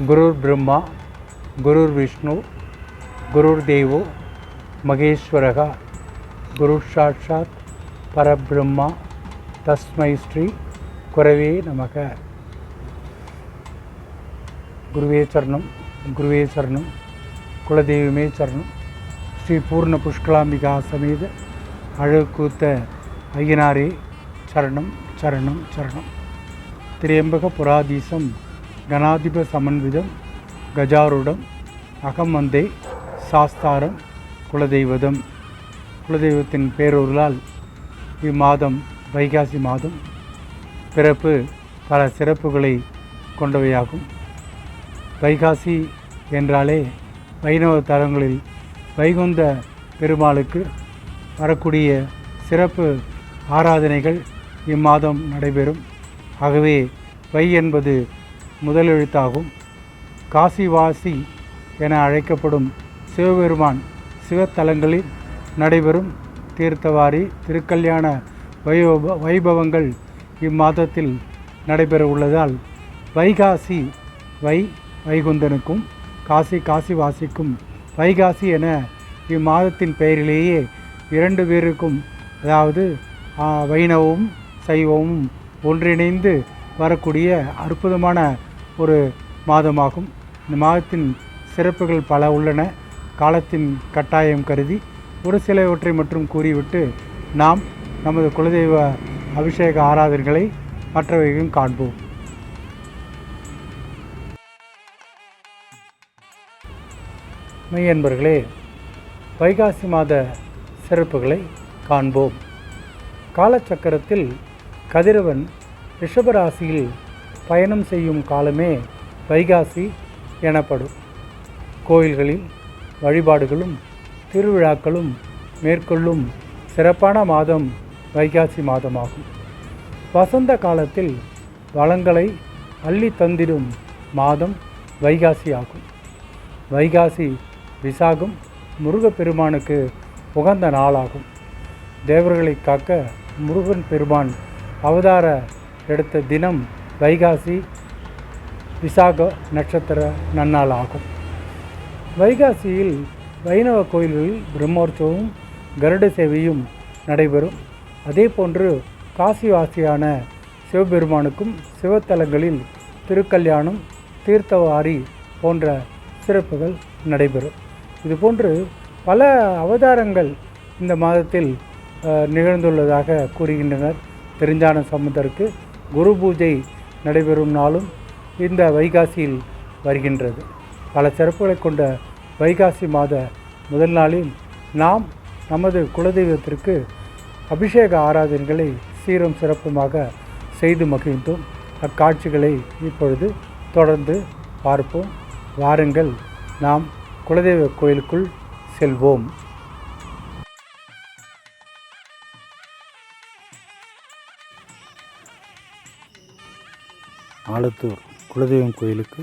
குருர் பிரம்மா குருர் விஷ்ணு குருர் தேவோ மகேஸ்வரகா குரு சாட்சாத் பரபிரம்மா தஸ்மை ஸ்ரீ குரவே நமக. குருவே சரணம், குருவே சரணம், குலதெய்வமே சரணம். ஸ்ரீ பூர்ண புஷ்கலாம்பிகா சமேத அழகூத்த ஐயனாரே சரணம் சரணம் சரணம். திரியம்பக புராதீசம் கணாதிப சமன்விதம் கஜாருடம் அகம் வந்தே சாஸ்தாரம் குலதெய்வதம். குலதெய்வத்தின் பேரொருளால் இம்மாதம் வைகாசி மாதம் பிறப்பு பல சிறப்புகளை கொண்டவையாகும். வைகாசி என்றாலே வைணவ தலங்களில் வைகுந்த பெருமாளுக்கு வரக்கூடிய சிறப்பு ஆராதனைகள் இம்மாதம் நடைபெறும். ஆகவே வை என்பது முதலெழுத்தாகும். காசிவாசி என அழைக்கப்படும் சிவபெருமான் சிவத்தலங்களில் நடைபெறும் தீர்த்தவாரி திருக்கல்யாண வைபவங்கள் இம்மாதத்தில் நடைபெற உள்ளதால் வைகாசி வைகுந்தனுக்கும் காசி காசிவாசிக்கும் வைகாசி என இம்மாதத்தின் பெயரிலேயே இரண்டு பேருக்கும், அதாவது வைணவமும் சைவமும் ஒன்றிணைந்து வரக்கூடிய அற்புதமான ஒரு மாதமாகும். இந்த மாதத்தின் சிறப்புகள் பல உள்ளன. காலத்தின் கட்டாயம் கருதி ஒரு சிலவற்றை மட்டும் கூறிவிட்டு நாம் நமது குலதெய்வ அபிஷேக ஆராதனைகளை மற்றவையும் காண்போம். மெய்யன்பர்களே, வைகாசி மாத சிறப்புகளை காண்போம். காலச்சக்கரத்தில் கதிரவன் ரிஷபராசியில் பயணம் செய்யும் காலமே வைகாசி எனப்படும். கோயில்களில் வழிபாடுகளும் திருவிழாக்களும் மேற்கொள்ளும் சிறப்பான மாதம் வைகாசி மாதமாகும். வசந்த காலத்தில் வளங்களை அள்ளி தந்திடும் மாதம் வைகாசி ஆகும். வைகாசி விசாகம் முருகப்பெருமானுக்கு உகந்த நாளாகும். தேவர்களை காக்க முருகன் பெருமான் அவதார எடுத்த தினம் வைகாசி விசாக நட்சத்திர நன்னாள் ஆகும். வைகாசியில் வைணவ கோயில்களில் பிரம்மோற்சவமும் கருட சேவையும் நடைபெறும். அதே போன்று காசிவாசியான சிவபெருமானுக்கும் சிவத்தலங்களில் திருக்கல்யாணம் தீர்த்தவாரி போன்ற சிறப்புகள் நடைபெறும். இதுபோன்று பல அவதாரங்கள் இந்த மாதத்தில் நிகழ்ந்துள்ளதாக கூறுகின்றனர். திருஞான சம்பந்தருக்கு குரு பூஜை நடைபெறும் நாளும் இந்த வைகாசியில் வருகின்றது. பல சிறப்புகளை கொண்ட வைகாசி மாத முதல் நாளில் நாம் நமது குலதெய்வத்திற்கு அபிஷேக ஆராதனைகளை சீரும் சிறப்புமாக செய்து மகிழ்ந்தோம். அக்காட்சிகளை இப்பொழுது தொடர்ந்து பார்ப்போம். வாருங்கள், நாம் குலதெய்வ கோயிலுக்குள் செல்வோம். ஆலத்தூர் குலதெய்வம் கோயிலுக்கு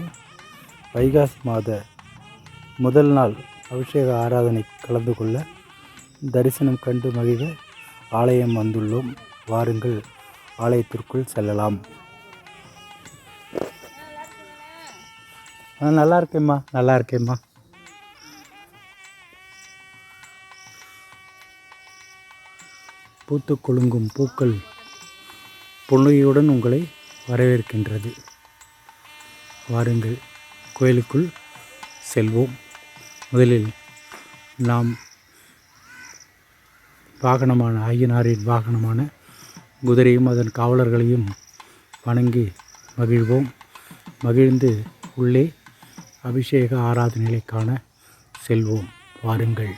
வைகாசி மாத முதல் நாள் அபிஷேக ஆராதனை கலந்து கொள்ள தரிசனம் கண்டு மகிழ ஆலயம் வந்துள்ளோம். வாருங்கள், ஆலயத்திற்குள் செல்லலாம். நல்லா இருக்கேம்மா, நல்லா இருக்கேம்மா. பூத்து குலுங்கும் பூக்கள் புன்னகையுடன் உங்களை வரவேற்கின்றது. வாருங்கள், கோயிலுக்குள் செல்வோம். முதலில் நாம் வாகனமான ஐயனாரின் வாகனமான குதிரையும் அதன் காவலர்களையும் வணங்கி மகிழ்வோம். மகிழ்ந்து உள்ளே அபிஷேக ஆராதனைகளை காண செல்வோம். வாருங்கள்.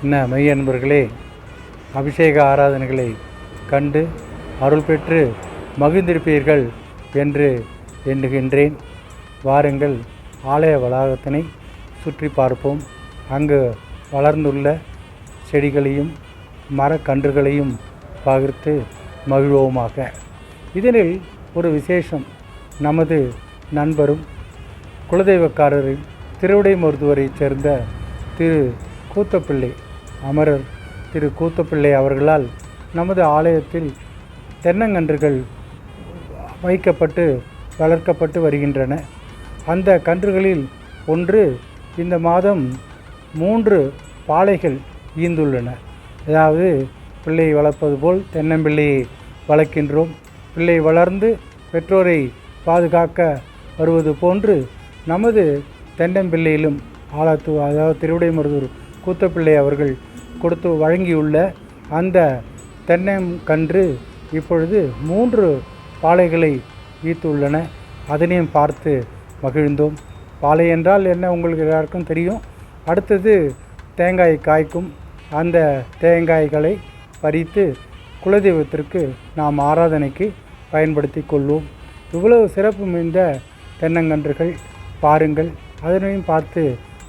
என்ன மெய் அன்பர்களே, அபிஷேக ஆராதனைகளை கண்டு அருள் பெற்று மகிழ்ந்திருப்பீர்கள் என்று எண்ணுகின்றேன். வாருங்கள், ஆலய வளாகத்தினை சுற்றி பார்ப்போம். அங்கு வளர்ந்துள்ள செடிகளையும் மரக்கன்றுகளையும் பகிர்ந்து மகிழ்வோமாக. இதனில் ஒரு விசேஷம், நமது நண்பரும் குலதெய்வக்காரரின் திருவிடை மருத்துவரைச் சேர்ந்த திரு கூத்தப்பிள்ளை, அமரர் திரு கூத்தப்பிள்ளை அவர்களால் நமது ஆலயத்தில் தென்னங்கன்றுகள் வைக்கப்பட்டு வளர்க்கப்பட்டு வருகின்றன. அந்த கன்றுகளில் ஒன்று இந்த மாதம் 3 பாளைகள் ஈந்துள்ளன. அதாவது பிள்ளை வளர்ப்பது போல் தென்னம்பிள்ளையை வளர்க்கின்றோம். பிள்ளை வளர்ந்து பெற்றோரை பாதுகாக்க வருவது போன்று நமது தென்னம்பிள்ளையிலும் அதாவது திருவிடைமருதூர் கூத்தப்பிள்ளை அவர்கள் கொடுத்து வழங்கியுள்ள அந்த தென்னங்கன்று இப்பொழுது 3 பாளைகளை ஈத்துள்ளன. அதனையும் பார்த்து மகிழ்ந்தோம். பாளை என்றால் என்ன உங்களுக்கு எல்லாருக்கும் தெரியும். அடுத்தது தேங்காய் காய்க்கும். அந்த தேங்காய்களை பறித்து குலதெய்வத்திற்கு நாம் ஆராதனைக்கு பயன்படுத்தி கொள்வோம். இவ்வளவு சிறப்பு மிகுந்த தென்னங்கன்றுகள் பாருங்கள், அதனையும் பார்த்து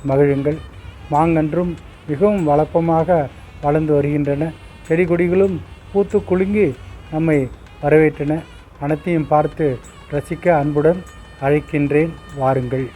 மகிழுங்கள். மாங்கன்றும் மிகவும் வளப்பமாக வளர்ந்து வருகின்றன. செடி கொடிகளும் பூத்து குலுங்கி நம்மை வரவேற்றன. அனைத்தையும் பார்த்து ரசிக்க அன்புடன் அழைக்கின்றேன். வாருங்கள்.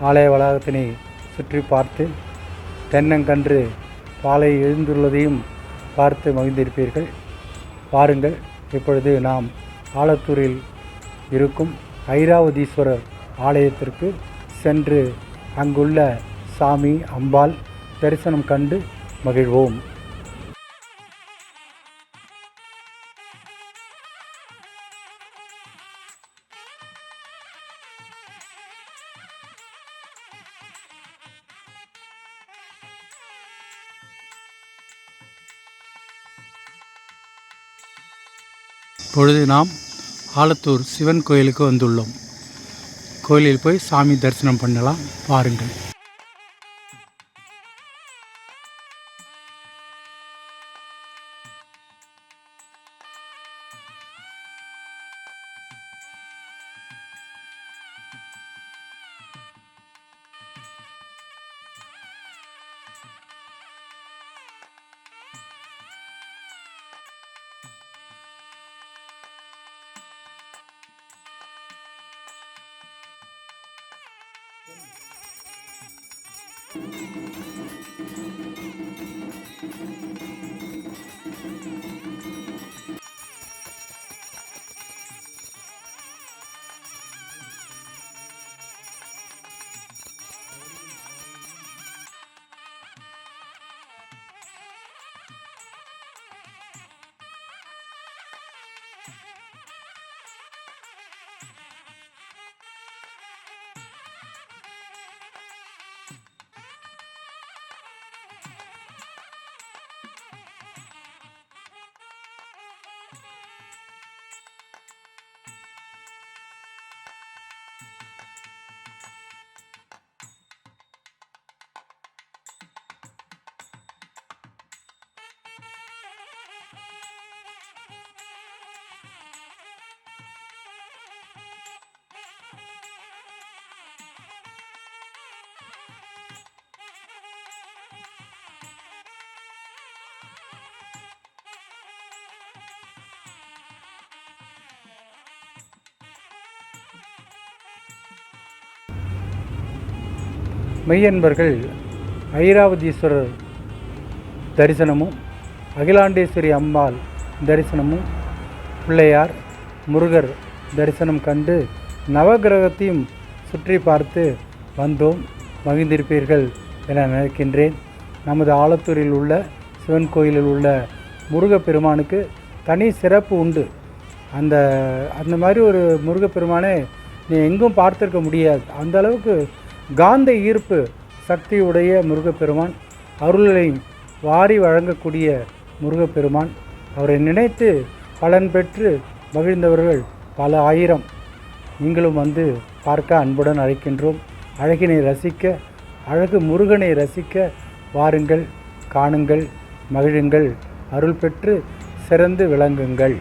ஆலய வளாகத்தினை சுற்றி பார்த்து தென்னங்கன்று பாலை எழுந்துள்ளதையும் பார்த்து மகிழ்ந்திருப்பீர்கள். பாருங்கள், இப்பொழுது நாம் ஆலத்தூரில் இருக்கும் ஐராவதீஸ்வரர் ஆலயத்திற்கு சென்று அங்குள்ள சாமி அம்பாள் தரிசனம் கண்டு மகிழ்வோம். இப்பொழுது நாம் ஆலத்தூர் சிவன் கோயிலுக்கு வந்துள்ளோம். கோயிலில் போய் சாமி தரிசனம் பண்ணலாம். பாருங்கள். மெய்யன்பர்கள் ஐராவதீஸ்வரர் தரிசனமும், அகிலாண்டேஸ்வரி அம்பாள் தரிசனமும், பிள்ளையார் முருகர் தரிசனம் கண்டு நவகிரகத்தையும் சுற்றி பார்த்து வந்தோம். மகிழ்ந்திருப்பீர்கள் என நினைக்கின்றேன். நமது ஆலத்தூரில் உள்ள சிவன் கோயிலில் உள்ள முருகப்பெருமானுக்கு தனி சிறப்பு உண்டு. அந்த மாதிரி ஒரு முருகப்பெருமானே நீ எங்கும் பார்த்திருக்க முடியாது. அந்த அளவுக்கு காந்த ஈர்ப்பு சக்தியுடைய முருகப்பெருமான், அருளை வாரி வழங்கக்கூடிய முருகப்பெருமான். அவரை நினைத்து பலன் பெற்று மகிழ்ந்தவர்கள் பல ஆயிரம். நீங்களும் வந்து பார்க்க அன்புடன் அழைக்கின்றோம். அழகினை ரசிக்க, அழகு முருகனை ரசிக்க வாருங்கள், காணுங்கள், மகிழுங்கள், அருள் பெற்று சிறந்து விளங்குங்கள்.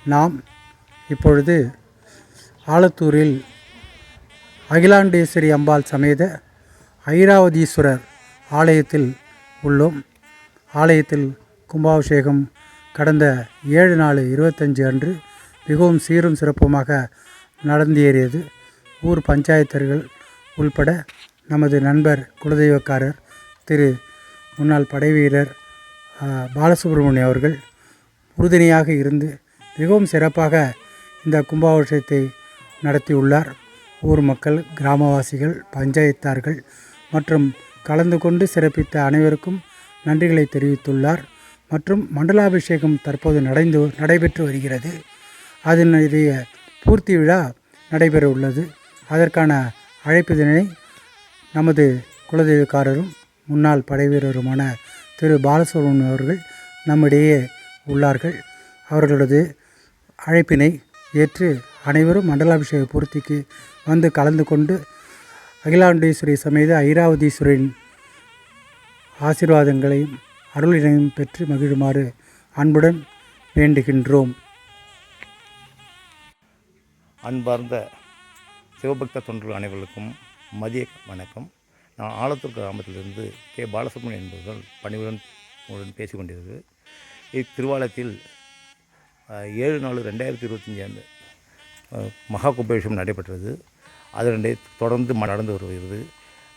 நாம் இப்பொழுது ஆலத்தூரில் அகிலாண்டேஸ்வரி அம்பாள் சமேத ஐராவதீஸ்வரர் ஆலயத்தில் உள்ளோம். ஆலயத்தில் கும்பாபிஷேகம் கடந்த 7/4/25 அன்று மிகவும் சீரும் சிறப்புமாக நடந்தேறியது. ஊர் பஞ்சாயத்தர்கள் உள்பட நமது நண்பர் குலதெய்வக்காரர் திரு முன்னாள் படைவீரர் பாலசுப்ரமணியம் அவர்கள் உறுதுணையாக இருந்து மிகவும் சிறப்பாக இந்த கும்பாபிஷேகத்தை நடத்தியுள்ளார். ஊர் மக்கள், கிராமவாசிகள், பஞ்சாயத்தார்கள் மற்றும் கலந்து கொண்டு சிறப்பித்த அனைவருக்கும் நன்றிகளை தெரிவித்துள்ளார். மற்றும் மண்டலாபிஷேகம் தற்போது நடைபெற்று வருகிறது. அதனுடைய பூர்த்தி விழா நடைபெற உள்ளது. அதற்கான அழைப்பிதழை நமது குலதெய்வக்காரரும் முன்னாள் படைவீரருமான திரு பாலசுப்ரமணியம் அவர்கள் நம்மிடையே உள்ளார்கள். அவர்களது அழைப்பினை ஏற்று அனைவரும் மண்டலாபிஷேக பூர்த்திக்கு வந்து கலந்து கொண்டு அகிலாண்டேஸ்வரி சமேத ஐராவதீஸ்வரின் ஆசீர்வாதங்களையும் அருளினையும் பெற்று மகிழுமாறு அன்புடன் வேண்டுகின்றோம். அன்பார்ந்த சிவபக்த தொண்டர்கள் அனைவருக்கும் மதிய வணக்கம். நான் ஆலத்தூர் கிராமத்திலிருந்து கே பாலசுப்ரமணியன் என்பவர்கள் பணிவுடன் பேசி கொண்டிருக்கிறது. இத்திருவாலயத்தில் 7/4/2025 மகா கும்பாபிஷேகம் நடைபெற்றது. அதனை தொடர்ந்து நடந்து வருகிறது.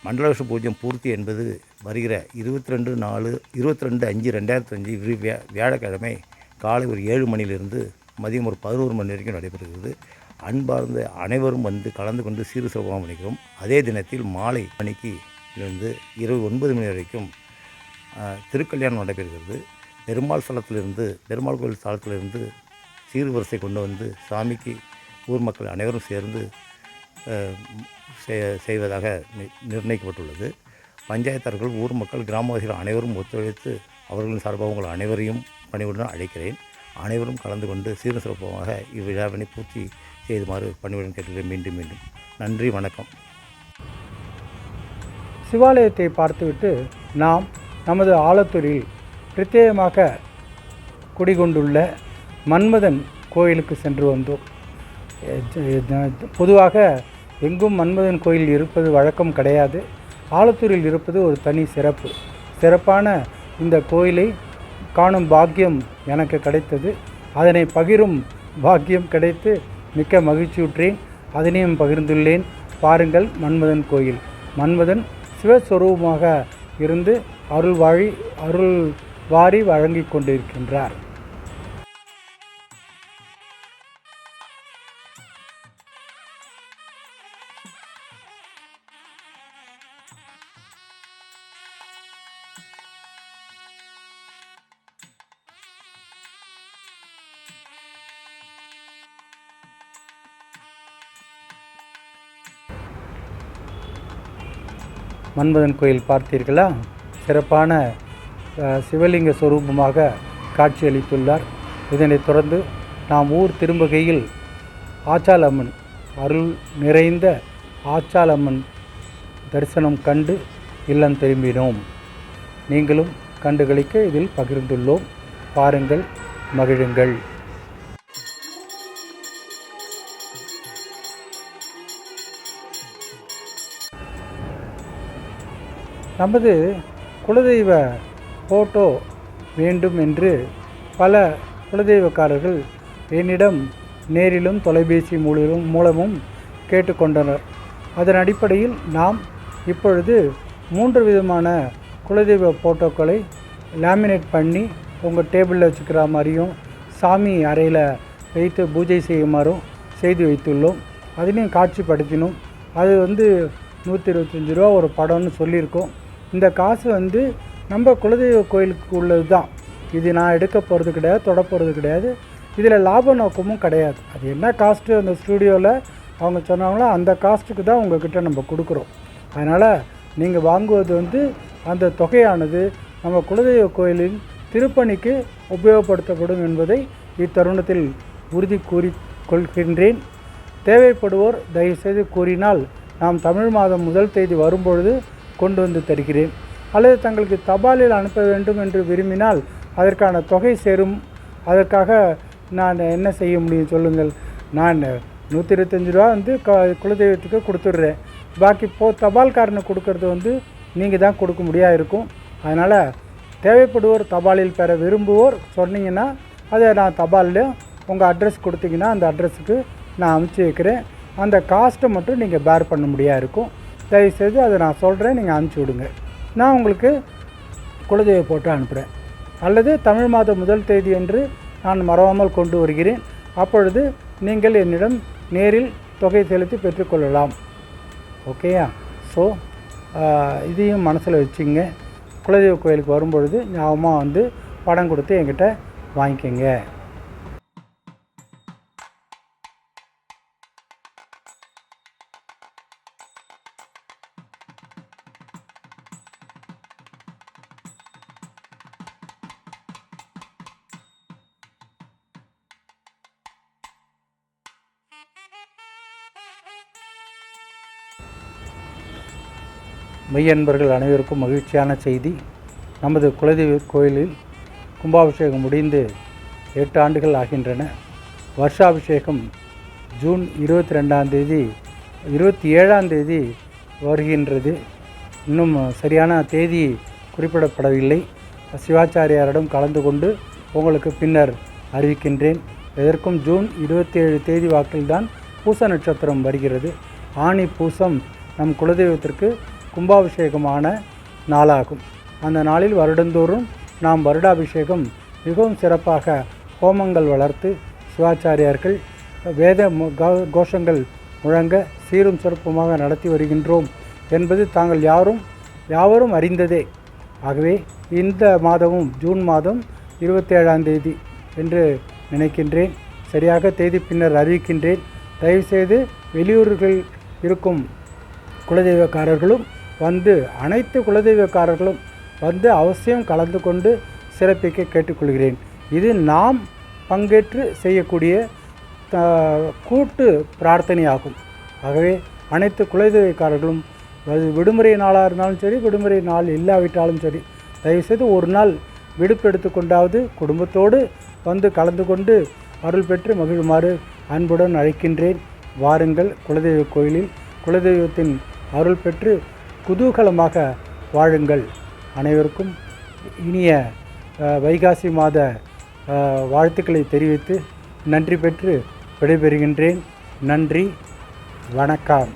மண்டலாபிஷேக பூஜ்யம் பூர்த்தி என்பது வருகிற 22/5/2025 வியாழக்கிழமை காலை ஒரு 7 மணியிலிருந்து மதியம் ஒரு 11 மணி வரைக்கும் நடைபெறுகிறது. அன்பார்ந்த அனைவரும் வந்து கலந்து கொண்டு சீரு சிறப்பாக பண்ணிக்கிறோம். அதே தினத்தில் மாலை மணிக்கு இருந்து இரவு 9 மணி வரைக்கும் திருக்கல்யாணம் நடைபெறுகிறது. பெருமாள் கோயில் ஸ்தலத்திலிருந்து சீர்வரிசை கொண்டு வந்து சாமிக்கு ஊர் மக்கள் அனைவரும் சேர்ந்து செய்வதாக நிர்ணயிக்கப்பட்டுள்ளது. பஞ்சாயத்தார்கள், ஊர் மக்கள், கிராமவாசிகள் அனைவரும் ஒத்துழைத்து அவர்களின் சார்பாக உங்கள் அனைவரையும் பணிவுடன் அழைக்கிறேன். அனைவரும் கலந்து கொண்டு சீரும் சிறப்பாக இவ்விழாவினை பூர்த்தி செய்துமாறு பணிவுடன் கேட்டுக்கிறேன். மீண்டும் நன்றி, வணக்கம். சிவாலயத்தை பார்த்துவிட்டு நாம் நமது ஆலத்தூரில் பிரத்யேகமாக குடிகொண்டுள்ள மன்மதன் கோயிலுக்கு சென்று வந்தோம். பொதுவாக எங்கும் மன்மதன் கோயில் இருப்பது வழக்கம் கிடையாது. ஆலத்தூரில் இருப்பது ஒரு தனி சிறப்பான இந்த கோயிலை காணும் பாக்கியம் எனக்கு கிடைத்தது. அதனை பகிரும் பாக்கியம் கிடைத்து மிக்க மகிழ்ச்சியுற்றேன். அதனையும் பகிர்ந்துள்ளேன். பாருங்கள், மன்மதன் கோயில். மன்மதன் சிவஸ்வரூபமாக இருந்து அருள் வாரி வழங்கி கொண்டிருக்கின்றார். மன்மதன் கோயில் பார்த்தீர்களா? சிறப்பான சிவலிங்க ஸ்வரூபமாக காட்சியளித்துள்ளார். இதனைத் தொடர்ந்து நாம் ஊர் திரும்புகையில் ஆச்சாலம்மன், அருள் நிறைந்த ஆச்சாலம்மன் தரிசனம் கண்டு இல்லம் திரும்பினோம். நீங்களும் கண்டுகளிக்க இதில் பகிர்ந்துள்ளோம். பாருங்கள், மகிழுங்கள். நமது குலதெய்வ ஃபோட்டோ வேண்டும் என்று பல குலதெய்வக்காரர்கள் என்னிடம் நேரிலும் தொலைபேசி மூலமும் கேட்டுக்கொண்டனர். அதன் அடிப்படையில் நாம் இப்பொழுது 3 விதமான குலதெய்வ ஃபோட்டோக்களை லேமினேட் பண்ணி உங்கள் டேபிளில் வச்சுக்கிற மாதிரியும் சாமி அறையில் வைத்து பூஜை செய்யுமாறும் செய்து வைத்துள்ளோம். அதிலையும் காட்சிப்படுத்தினோம். அது 125 ரூபா ஒரு படம்னு சொல்லியிருக்கோம். இந்த காசு நம்ம குலதெய்வ கோயிலுக்கு உள்ளது தான். இது நான் எடுக்க போகிறது கிடையாது, தொட போகிறது கிடையாது. இதில் லாப நோக்கமும் கிடையாது. அது என்ன காஸ்ட்டு அந்த ஸ்டூடியோவில் அவங்க சொன்னாங்களோ அந்த காஸ்ட்டுக்கு தான் உங்கள்கிட்ட நம்ம கொடுக்குறோம். அதனால் நீங்கள் வாங்குவது அந்த தொகையானது நம்ம குலதெய்வ கோயிலின் திருப்பணிக்கு உபயோகப்படுத்தப்படும் என்பதை இத்தருணத்தில் உறுதி கூறிக்கொள்கின்றேன். தேவைப்படுவோர் தயவுசெய்து கூறினால் நாம் தமிழ் மாதம் முதல் தேதி வரும்பொழுது கொண்டு வந்து தருகிறேன். அல்லது தங்களுக்கு தபாலில் அனுப்ப வேண்டும் என்று விரும்பினால் அதற்கான தொகை சேரும். அதற்காக நான் என்ன செய்ய முடியும் சொல்லுங்கள்? நான் 125 ரூபா குலதெய்வத்துக்கு கொடுத்துட்றேன். பாக்கி தபால்காரனுக்கு கொடுக்கறது நீங்கள் தான் கொடுக்க முடியாது இருக்கும். அதனால் தேவைப்படுவோர் தபாலில் பெற விரும்புவோர் சொன்னீங்கன்னா அதை நான் தபாலில் உங்கள் அட்ரஸ் கொடுத்தீங்கன்னா அந்த அட்ரஸுக்கு நான் அனுப்பிச்சி வைக்கிறேன். அந்த காஸ்ட்டை மட்டும் நீங்கள் பேர் பண்ண முடியாது இருக்கும். தயவுசெய்து அதை நான் சொல்கிறேன், நீங்கள் அனுப்பிச்சி விடுங்க. நான் உங்களுக்கு குலதெய்வ ஃபோட்டோ அனுப்புகிறேன். அல்லது தமிழ் மாதம் முதல் தேதி என்று நான் மறவாமல் கொண்டு வருகிறேன். அப்பொழுது நீங்கள் என்னிடம் நேரில் தொகை செலுத்தி பெற்றுக்கொள்ளலாம். ஓகேயா? ஸோ இதையும் மனசில் வச்சுங்க. குலதெய்வ கோயிலுக்கு வரும்பொழுது ஞாபகமாக படம் கொடுத்து என்கிட்ட வாங்கிக்கோங்க. மெய்யன்பர்கள் அனைவருக்கும் மகிழ்ச்சியான செய்தி. நமது குலதெய்வ கோயிலில் கும்பாபிஷேகம் முடிந்து 8 ஆண்டுகள் ஆகின்றன. வருஷாபிஷேகம் ஜூன் 22ஆம் தேதி 27ஆம் தேதி வருகின்றது. இன்னும் சரியான தேதி குறிப்பிடப்படவில்லை. சிவாச்சாரியாரிடம் கலந்து கொண்டு உங்களுக்கு பின்னர் அறிவிக்கின்றேன். இதற்கும் ஜூன் 27 தேதி வாக்கில்தான் பூச நட்சத்திரம் வருகிறது. ஆனி பூசம் நம் குலதெய்வத்திற்கு கும்பாபிஷேகமான நாளாகும். அந்த நாளில் வருடந்தோறும் நாம் வருடாபிஷேகம் மிகவும் சிறப்பாக ஹோமங்கள் வளர்த்து சிவாச்சாரியார்கள் வேத கோஷங்கள் முழங்க சீரும் சிறப்புமாக நடத்தி வருகின்றோம் என்பது தாங்கள் யாவரும் அறிந்ததே. ஆகவே இந்த மாதமும் ஜூன் மாதம் 27ஆம் தேதி என்று நினைக்கின்றேன். சரியாக தேதி பின்னர் அறிவிக்கின்றேன். தயவுசெய்து வெளியூர்கள் இருக்கும் குலதெய்வக்காரர்களும் அனைத்து குலதெய்வக்காரர்களும் அவசியம் கலந்து கொண்டு சிறப்பிக்க கேட்டுக்கொள்கிறேன். இது நாம் பங்கேற்று செய்யக்கூடிய கூட்டு பிரார்த்தனையாகும். ஆகவே அனைத்து குலதெய்வக்காரர்களும் விடுமுறை நாளாக இருந்தாலும் சரி, விடுமுறை நாள் இல்லாவிட்டாலும் சரி, தயவுசெய்து ஒரு நாள் விடுப்பு எடுத்துக்கொண்டாவது குடும்பத்தோடு கலந்து கொண்டு அருள் பெற்று மகிழுமாறு அன்புடன் அழைக்கின்றேன். வாருங்கள், குலதெய்வ கோயிலில் குலதெய்வத்தின் அருள் பெற்று குதூகலமாக வாழுங்கள். அனைவருக்கும் இனிய வைகாசி மாத வாழ்த்துக்களை தெரிவித்து நன்றி பெற்று விடைபெறுகின்றேன். நன்றி, வணக்கம்.